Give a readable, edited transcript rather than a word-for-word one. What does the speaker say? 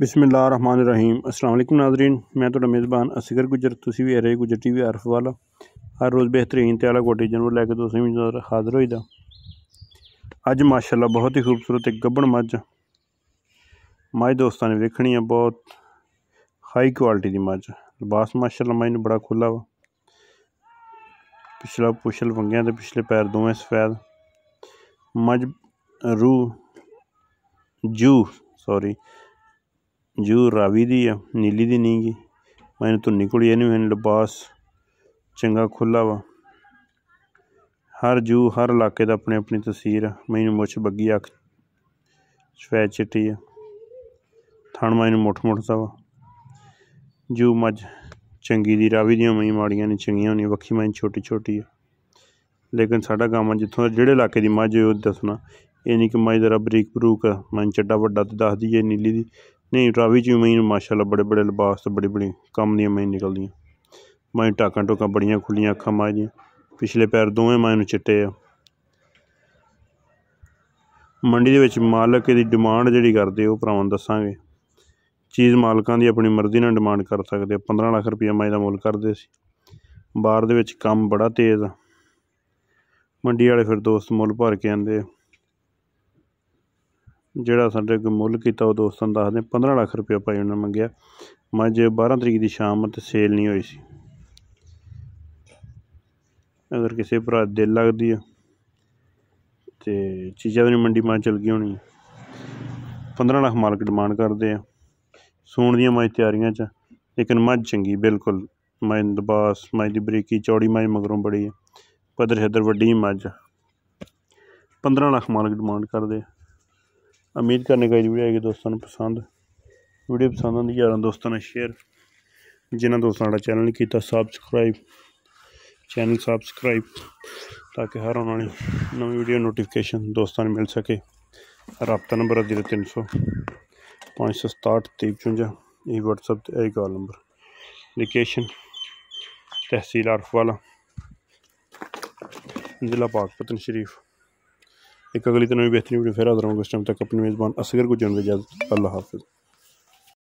बिस्मिल्लाहिर्रहमानिर्रहीम। अस्सलाम वालेकुम नाज़रीन, मैं तो मेज़बान असगर गुजर, तुसी भी रहे गुजर TV आरफ वाला। हर रोज़ बेहतरीन ते आला कोटी जानवर लैके तुसें भी हाज़र होई दा। अज माशाअल्लाह बहुत ही खूबसूरत एक गब्बड़ मझ दोस्तां ने वेखनी है। बहुत हाई क्वालिटी की मझ, लिबास माशाअल्लाह मझ बड़ा खुला वा। पिछला पुछल वंगिया ते पिछले पैर दोवें सफेद। मझ जू रावी दी है, नीली दी नहीं गी। मैंने धुन्नी कुड़िया नहीं मैंने लिबास चंगा खुला वा। हर जू हर इलाके का अपनी अपनी तसीर है। मैनू मुछ बग्गी, अख सफेद चिट्टी है, थन मैनू मुठ सा वा। जू मझ चंगी दी, रावी दियां मई माड़ियां नहीं चंगियां होनियां। वक्खी मझ छोटी छोटी है, लेकिन साडा कम्म है जित्थों जेहड़े इलाके की मझ है दसना। ये नहीं कि मझ जरा बरीक बरूक है, मैं चड्डा वड्डा तो दस दी है नीली दी नहीं। रावी च मई माशाअल्लाह बड़े बड़े लिबास तो बड़ी बड़ी कम दियां मई निकलदियां। मई टाकां टूकां बड़ियां खुलियां अखां मझ दियां, पिछले पैर दोवें मझ नूं चिट्टे आ। मंडी दे विच मालक इहदी डिमांड जिहड़ी करदे ओह भरावां दस्सांगे। चीज़ मालकां दी अपनी मर्जी नाल डिमांड कर सकदे। 15 लाख रुपया मई दा मुੱਲ करदे सी। बाहर दे विच कम्म बड़ा तेज़ आ, मंडी वाले फिर दोस्त मुੱਲ भर के आंदे। ਜਿਹੜਾ ਸਾਡੇ कोल मुੱਲ कीता ਉਹ ਦੋਸਤਾਂ ਨੂੰ ਦੱਸਦੇ 15 ਲੱਖ रुपया ਭਾਈ ਉਹਨਾਂ ਮੰਗਿਆ। ਮੱਝ 12 ਤਰੀਕ ਦੀ ਸ਼ਾਮ ਤੇ ਸੇਲ नहीं ਹੋਈ ਸੀ। अगर किसी भरा दिल लगती है तो चीज़ा भी नहीं मंडी मझ चल गई होनी। 15 लाख मालक डिमांड करते हैं। सूण दियां मझ तैयारियां च, लेकिन मझ चंगी बिल्कुल। मझ लिबास, मझ की बरीकी, चौड़ी मझ मगरों बड़ी है, पदर शदर वड्डी मझ। 15 लाख मालक डिमांड करते। उम्मीद करने का वीडियो आएगी दोस्तों ने पसंद। वीडियो पसंद आती यार दोस्तों ने शेयर। जिन्होंने दोस्तों ने चैनल नहीं किया सब्सक्राइब, चैनल सब्सक्राइब, ताकि हर आने वाली नवी वीडियो नोटिफिकेशन दोस्तों ने मिल सके। रबता नंबर 0300 567 2355, यही व्हाट्सएप यही कॉल नंबर। लोकेशन तहसील आरफ वाला, जिला पाकपतन शरीफ। एक अगली तो नवी बेहतरीन वीडियो फिर हाजिर होंगे। उस टाइम तक अपनी मेज़बान असगर गुजर में इजाज़त। अल्लाह हाफिज़।